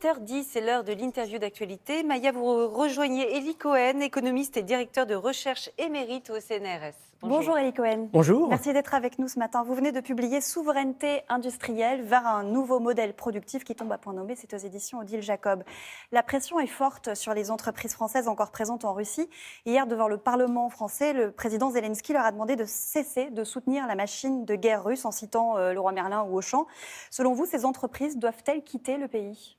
8h10, c'est l'heure de l'interview d'actualité. Maya, vous rejoignez Elie Cohen, économiste et directeur de recherche émérite au CNRS. Bonjour Elie Cohen. Bonjour. Merci d'être avec nous ce matin. Vous venez de publier Souveraineté industrielle vers un nouveau modèle productif qui tombe à point nommé. C'est aux éditions Odile Jacob. La pression est forte sur les entreprises françaises encore présentes en Russie. Hier, devant le Parlement français, le président Zelensky leur a demandé de cesser de soutenir la machine de guerre russe en citant Leroy Merlin ou Auchan. Selon vous, ces entreprises doivent-elles quitter le pays ?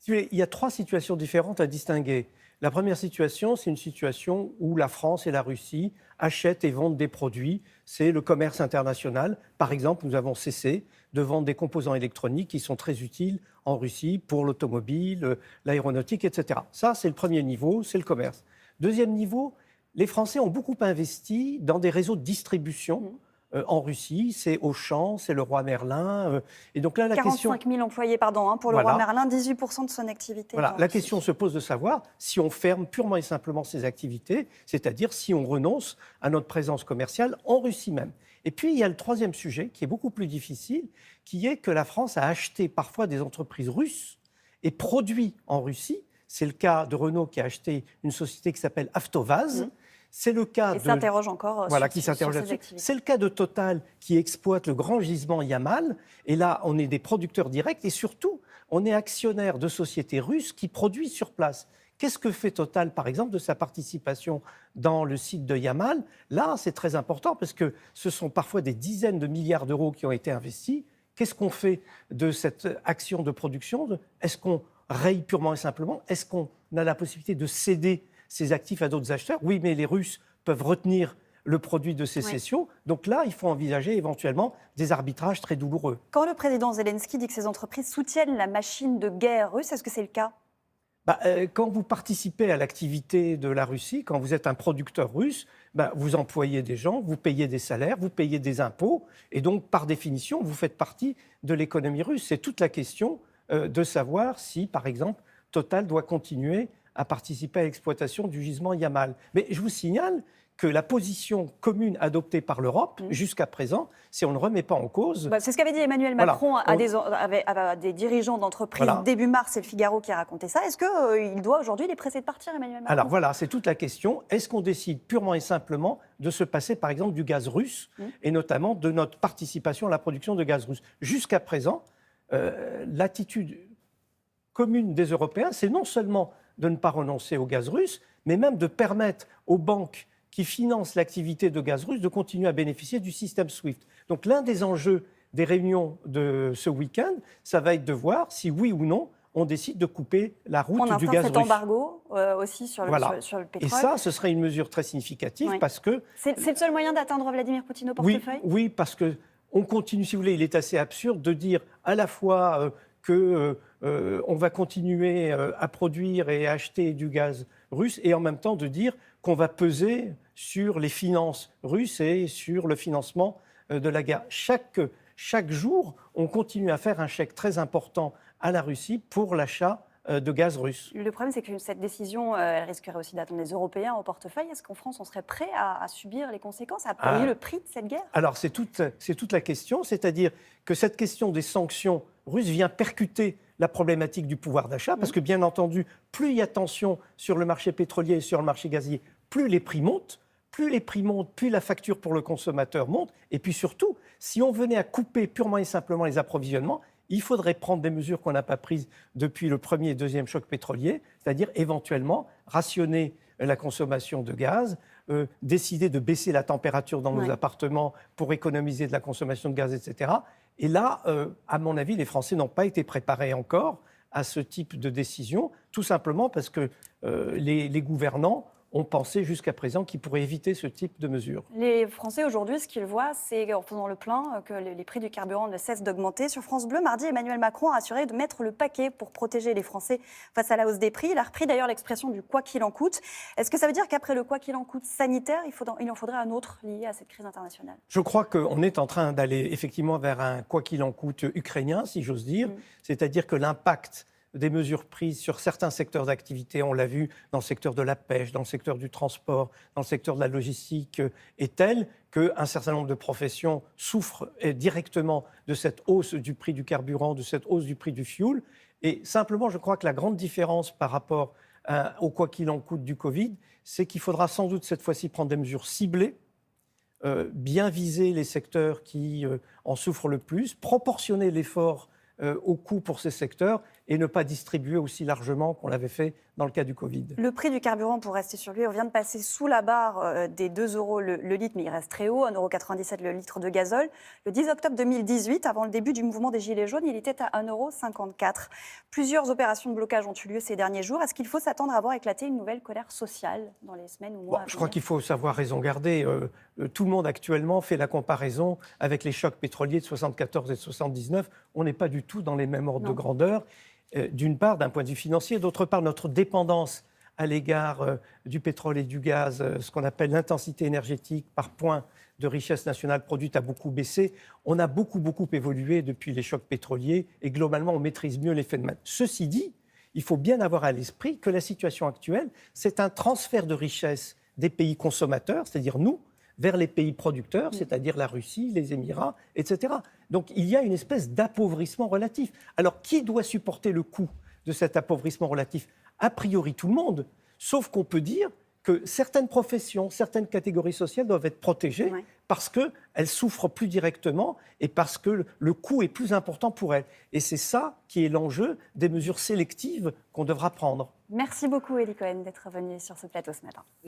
Il y a trois situations différentes à distinguer. La première situation, c'est une situation où la France et la Russie achètent et vendent des produits. C'est le commerce international. Par exemple, nous avons cessé de vendre des composants électroniques qui sont très utiles en Russie pour l'automobile, l'aéronautique, etc. Ça, c'est le premier niveau, c'est le commerce. Deuxième niveau, les Français ont beaucoup investi dans des réseaux de distribution. En Russie, c'est Auchan, c'est Leroy Merlin. Et donc là, la 45 000 employés, pour Leroy Merlin, 18% de son activité. Voilà, la question se pose de savoir si on ferme purement et simplement ces activités, c'est-à-dire si on renonce à notre présence commerciale en Russie même. Et puis, il y a le troisième sujet qui est beaucoup plus difficile, qui est que la France a acheté parfois des entreprises russes et produit en Russie. C'est le cas de Renault qui a acheté une société qui s'appelle Avtovaz. C'est le cas s'interroge encore sur ces activités. C'est le cas de Total qui exploite le grand gisement Yamal. Et là, on est des producteurs directs et surtout, on est actionnaire de sociétés russes qui produisent sur place. Qu'est-ce que fait Total, par exemple, de sa participation dans le site de Yamal ? Là, c'est très important parce que ce sont parfois des dizaines de milliards d'euros qui ont été investis. Qu'est-ce qu'on fait de cette action de production ? Est-ce qu'on raye purement et simplement ? Est-ce qu'on a la possibilité de céder ces actifs à d'autres acheteurs? Oui, mais les Russes peuvent retenir le produit de ces cessions. Donc là, il faut envisager éventuellement des arbitrages très douloureux. Quand le président Zelensky dit que ces entreprises soutiennent la machine de guerre russe, est-ce que c'est le cas ? Quand vous participez à l'activité de la Russie, quand vous êtes un producteur russe, vous employez des gens, vous payez des salaires, vous payez des impôts, et donc, par définition, vous faites partie de l'économie russe. C'est toute la question de savoir si, par exemple, Total doit continuer à participer à l'exploitation du gisement Yamal. Mais je vous signale que la position commune adoptée par l'Europe, jusqu'à présent, si on ne remet pas en cause... c'est ce qu'avait dit Emmanuel Macron à des dirigeants d'entreprises début mars, c'est le Figaro qui a raconté ça. Est-ce qu'il doit aujourd'hui les presser de partir, Emmanuel Macron ? Alors voilà, c'est toute la question. Est-ce qu'on décide purement et simplement de se passer, par exemple, du gaz russe, et notamment de notre participation à la production de gaz russe ? Jusqu'à présent, l'attitude commune des Européens, c'est non seulement de ne pas renoncer au gaz russe, mais même de permettre aux banques qui financent l'activité de gaz russe de continuer à bénéficier du système SWIFT. Donc l'un des enjeux des réunions de ce week-end, ça va être de voir si oui ou non on décide de couper la route du gaz russe. On instaure cet embargo aussi sur le pétrole. Et ça, ce serait une mesure très significative parce que... C'est le seul moyen d'atteindre Vladimir Poutine au portefeuille ? Oui, parce qu'on continue, si vous voulez, il est assez absurde de dire à la fois... qu'on va continuer à produire et à acheter du gaz russe et en même temps de dire qu'on va peser sur les finances russes et sur le financement de la guerre. Chaque jour, on continue à faire un chèque très important à la Russie pour l'achat de gaz russe. Le problème, c'est que cette décision, elle risquerait aussi d'attendre les Européens au portefeuille. Est-ce qu'en France, on serait prêt à subir les conséquences, à payer le prix de cette guerre ? Alors, c'est toute la question, c'est-à-dire que cette question des sanctions russes vient percuter la problématique du pouvoir d'achat, parce que bien entendu, plus il y a tension sur le marché pétrolier et sur le marché gazier, plus les prix montent, plus la facture pour le consommateur monte, et puis surtout, si on venait à couper purement et simplement les approvisionnements, il faudrait prendre des mesures qu'on n'a pas prises depuis le premier et deuxième choc pétrolier, c'est-à-dire éventuellement rationner la consommation de gaz, décider de baisser la température dans nos appartements pour économiser de la consommation de gaz, etc. Et là, à mon avis, les Français n'ont pas été préparés encore à ce type de décision, tout simplement parce que les gouvernants ont pensé jusqu'à présent qu'ils pourraient éviter ce type de mesures. Les Français aujourd'hui, ce qu'ils voient, c'est en faisant le plein que les prix du carburant ne cessent d'augmenter. Sur France Bleu, mardi, Emmanuel Macron a assuré de mettre le paquet pour protéger les Français face à la hausse des prix. Il a repris d'ailleurs l'expression du « quoi qu'il en coûte ». Est-ce que ça veut dire qu'après le « quoi qu'il en coûte » sanitaire, il en faudrait un autre lié à cette crise internationale ? Je crois qu'on est en train d'aller effectivement vers un « quoi qu'il en coûte » ukrainien, si j'ose dire. C'est-à-dire que l'impact des mesures prises sur certains secteurs d'activité, on l'a vu dans le secteur de la pêche, dans le secteur du transport, dans le secteur de la logistique, est tel qu'un certain nombre de professions souffrent directement de cette hausse du prix du carburant, de cette hausse du prix du fioul. Et simplement, je crois que la grande différence par rapport au quoi qu'il en coûte du Covid, c'est qu'il faudra sans doute cette fois-ci prendre des mesures ciblées, bien viser les secteurs qui en souffrent le plus, proportionner l'effort au coût pour ces secteurs et ne pas distribuer aussi largement qu'on l'avait fait dans le cas du Covid. Le prix du carburant, pour rester sur lui, on vient de passer sous la barre des 2 euros le litre, mais il reste très haut, 1,97 € le litre de gazole. Le 10 octobre 2018, avant le début du mouvement des Gilets jaunes, il était à 1,54 €. Plusieurs opérations de blocage ont eu lieu ces derniers jours. Est-ce qu'il faut s'attendre à voir éclater une nouvelle colère sociale dans les semaines ou mois à venir ? Je crois qu'il faut savoir raison garder. Tout le monde actuellement fait la comparaison avec les chocs pétroliers de 74 et de 79. On n'est pas du tout dans les mêmes ordres de grandeur. D'une part, d'un point de vue financier, d'autre part, notre dépendance à l'égard du pétrole et du gaz, ce qu'on appelle l'intensité énergétique par point de richesse nationale produite a beaucoup baissé. On a beaucoup évolué depuis les chocs pétroliers et globalement, on maîtrise mieux les phénomènes. Ceci dit, il faut bien avoir à l'esprit que la situation actuelle, c'est un transfert de richesse des pays consommateurs, c'est-à-dire nous, vers les pays producteurs, c'est-à-dire la Russie, les Émirats, etc. Donc il y a une espèce d'appauvrissement relatif. Alors qui doit supporter le coût de cet appauvrissement relatif ? A priori tout le monde, sauf qu'on peut dire que certaines professions, certaines catégories sociales doivent être protégées parce qu'elles souffrent plus directement et parce que le coût est plus important pour elles. Et c'est ça qui est l'enjeu des mesures sélectives qu'on devra prendre. Merci beaucoup, Élie Cohen, d'être venu sur ce plateau ce matin.